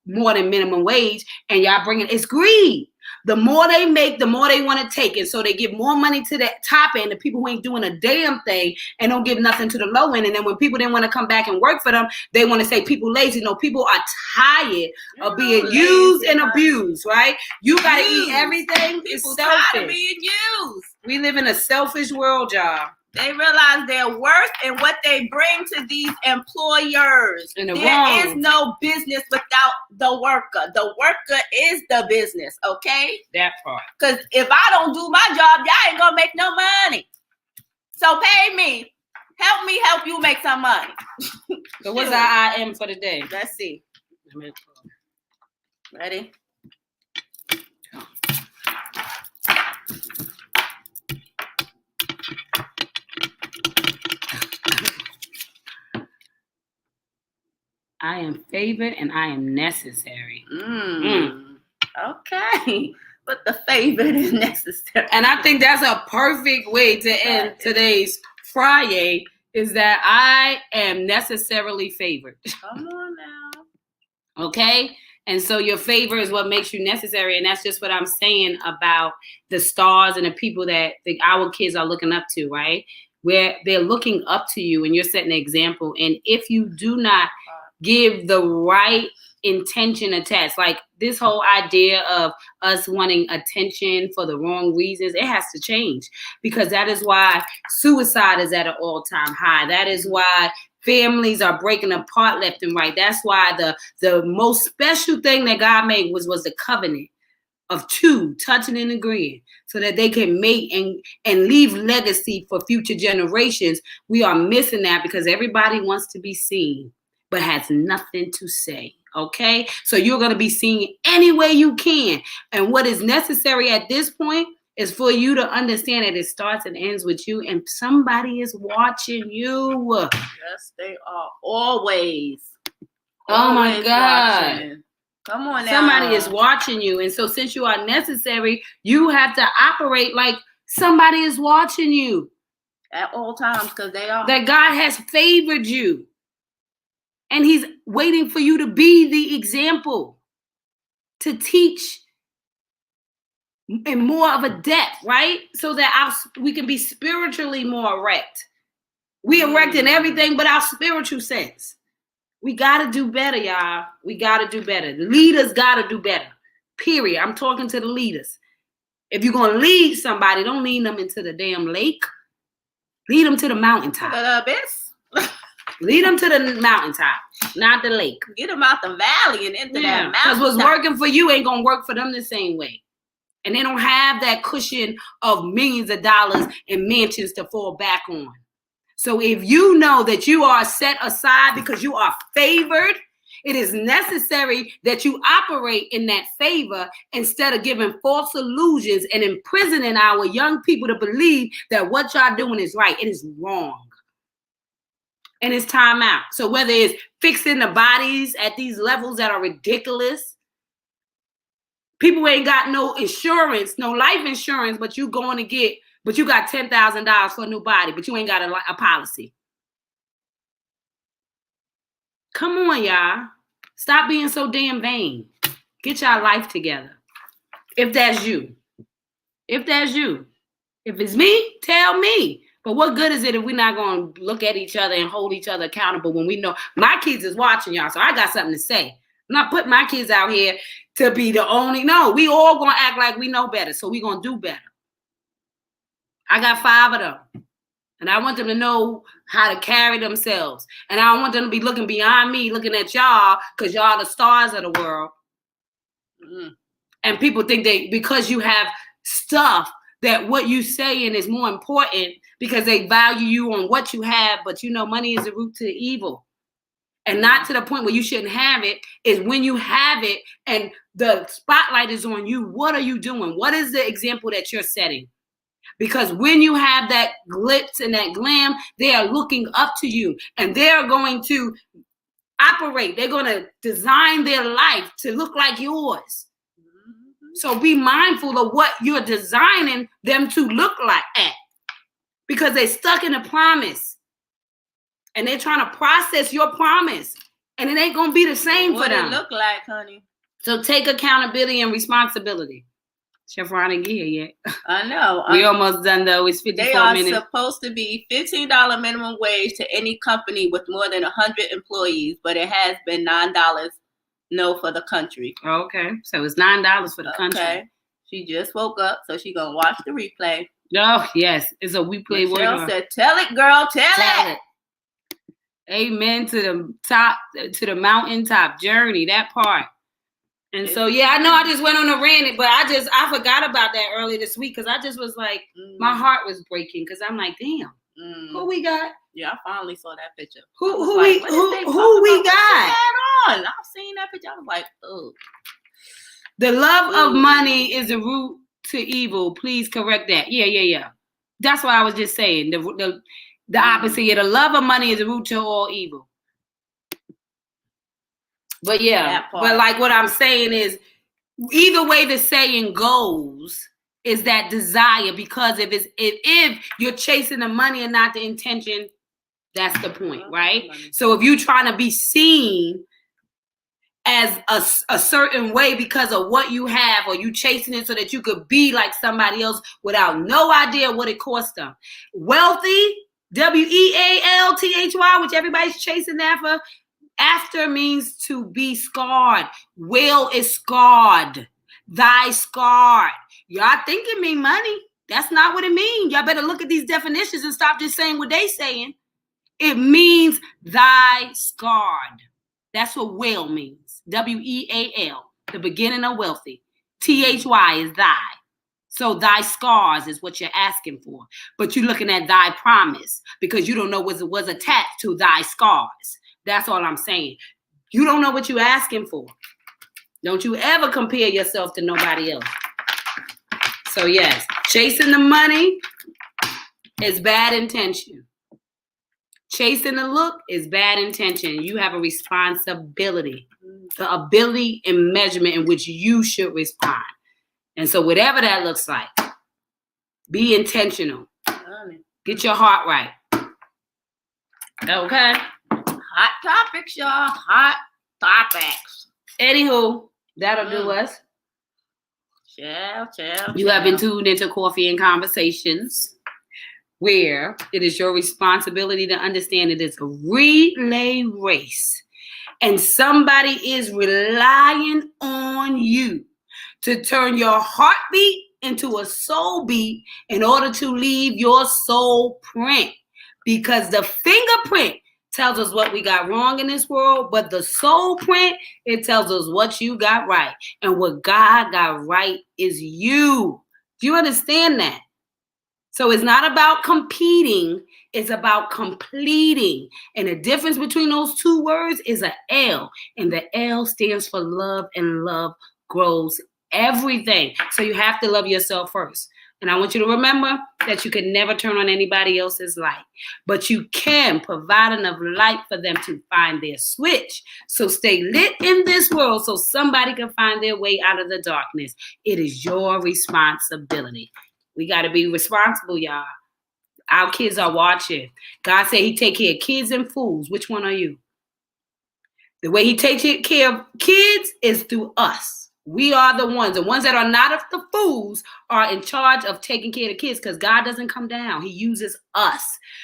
more than minimum wage, and y'all it's greed. The more they make, the more they want to take. And so they give more money to the top end, the people who ain't doing a damn thing and don't give nothing to the low end. And then when people didn't want to come back and work for them, they want to say people lazy. No, people are tired of being used and abused, right? You got to eat everything. It's selfish. Tired of being used. We live in a selfish world, y'all. They realize their worth and what they bring to these employers. There is no business without the worker. The worker is the business, okay? That part. Because if I don't do my job, y'all ain't gonna make no money. So pay me. Help me help you make some money. So what's our IM for the day? Let's see. Ready? I am favored and I am necessary. Okay. But the favored is necessary. And I think that's a perfect way to end today's Friyay, is that I am necessarily favored. Come on now. Okay? And so your favor is what makes you necessary. And that's just what I'm saying about the stars and the people that our kids are looking up to, right? Where they're looking up to you and you're setting an example. And if you do not give the right intention attached, like this whole idea of us wanting attention for the wrong reasons, it has to change, because that is why suicide is at an all-time high. That is why families are breaking apart left and right. That's why the most special thing that God made was the covenant of two touching and agreeing, so that they can mate and leave legacy for future generations. We are missing that because everybody wants to be seen but has nothing to say. Okay? So you're going to be seen any way you can. And what is necessary at this point is for you to understand that it starts and ends with you, and somebody is watching you. Yes, they are always. Oh my God. Watching. Come on now. Somebody is watching you. And so since you are necessary, you have to operate like somebody is watching you. At all times, because they are. That God has favored you. And he's waiting for you to be the example, to teach in more of a depth, right? So that we can be spiritually more erect. We erect in everything but our spiritual sense. We got to do better, y'all. We got to do better. The leaders got to do better, period. I'm talking to the leaders. If you're going to lead somebody, don't lead them into the damn lake. Lead them to the mountaintop. The abyss. Lead them to the mountaintop, not the lake. Get them out the valley and into that mountain. Because what's working for you ain't going to work for them the same way. And they don't have that cushion of millions of dollars and mansions to fall back on. So if you know that you are set aside because you are favored, it is necessary that you operate in that favor instead of giving false illusions and imprisoning our young people to believe that what y'all doing is right. It is wrong. And it's time out. So whether it's fixing the bodies at these levels that are ridiculous, people ain't got no insurance, no life insurance, but you got $10,000 for a new body, but you ain't got a policy. Come on, y'all. Stop being so damn vain. Get your life together. If that's you. If that's you. If it's me, tell me. But what good is it if we're not going to look at each other and hold each other accountable when we know my kids is watching, y'all, so I got something to say. I'm not putting my kids out here to be the only. No, we all going to act like we know better, so we're going to do better. I got 5 of them, and I want them to know how to carry themselves. And I don't want them to be looking beyond me, looking at y'all, because y'all the stars of the world. And people think because you have stuff, that what you saying is more important because they value you on what you have. But money is the root to the evil. And not to the point where you shouldn't have it, is when you have it and the spotlight is on you, what are you doing? What is the example that you're setting? Because when you have that glitz and that glam, they are looking up to you and they're going to operate. They're going to design their life to look like yours. So be mindful of what you're designing them to look like at, because they're stuck in a promise and they're trying to process your promise, and it ain't going to be the same for them. What it look like, honey? So take accountability and responsibility. Chef Ron didn't get here yet. I know. We almost done though. It's 54 minutes. They are supposed to be $15 minimum wage to any company with more than 100 employees, but it has been $9 for the country. Okay, so it's $9 for the country. Okay. She just woke up, so she's gonna watch the replay. Oh yes, it's a replay. Michelle said, "Tell it, girl, tell it." Amen to the top, to the mountaintop journey. That part. And so, yeah, I know I just went on a rant, but I forgot about that earlier this week because I just was like, my heart was breaking because I'm like, damn, who we got? Yeah, I finally saw that picture. Who we got? I've seen that picture. I was like, oh. The love of money is the root to evil. Please correct that. Yeah. That's what I was just saying. The opposite. Yeah, the love of money is the root to all evil. But yeah, but like what I'm saying is, either way the saying goes is that desire, because if you're chasing the money and not the intention, that's the point, right? So if you're trying to be seen as a certain way because of what you have, or you chasing it so that you could be like somebody else without no idea what it cost them. Wealthy, WEALTHY, which everybody's chasing that for. After means to be scarred. Will is scarred. Thy scarred. Y'all think it mean money. That's not what it means. Y'all better look at these definitions and stop just saying what they saying. It means thy scarred. That's what will means. WEAL. The beginning of wealthy. THY is thy. So thy scars is what you're asking for. But you're looking at thy promise because you don't know what was attached to thy scars. That's all I'm saying. You don't know what you're asking for. Don't you ever compare yourself to nobody else. So yes, chasing the money is bad intention. Chasing the look is bad intention. You have a responsibility, the ability and measurement in which you should respond. And so whatever that looks like, be intentional. Get your heart right. Okay? Hot topics, y'all. Hot topics. Anywho, that'll do us. You have been tuned into Coffee and Conversations, where it is your responsibility to understand it is a relay race. And somebody is relying on you to turn your heartbeat into a soul beat in order to leave your soul print. Because the fingerprint tells us what we got wrong in this world, but the soul print, it tells us what you got right. And what God got right is you. Do you understand that? So it's not about competing, it's about completing. And the difference between those two words is an L. And the L stands for love, and love grows everything. So you have to love yourself first. And I want you to remember that you can never turn on anybody else's light, but you can provide enough light for them to find their switch. So stay lit in this world so somebody can find their way out of the darkness. It is your responsibility. We got to be responsible, y'all. Our kids are watching. God said he take care of kids and fools. Which one are you? The way he takes care of kids is through us. We are the ones that are not of the fools are in charge of taking care of the kids, because God doesn't come down. He uses us.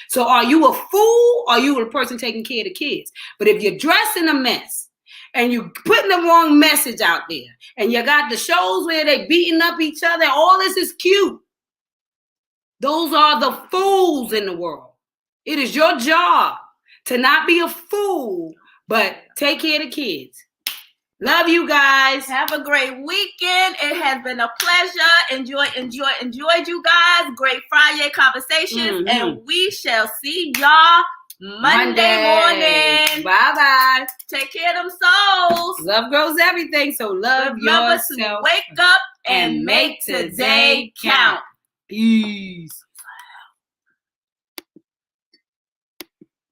So are you a fool, or are you the person taking care of the kids? But if you're dressed in a mess and you putting the wrong message out there, and you got the shows where they beating up each other, all this is cute. Those are the fools in the world. It is your job to not be a fool, but take care of the kids. Love you guys. Have a great weekend. It has been a pleasure. Enjoyed you guys. Great Friyay conversations. And we shall see y'all Monday morning. Bye-bye. Take care of them souls. Love grows everything. So love yourself. To wake up and make today count. Peace.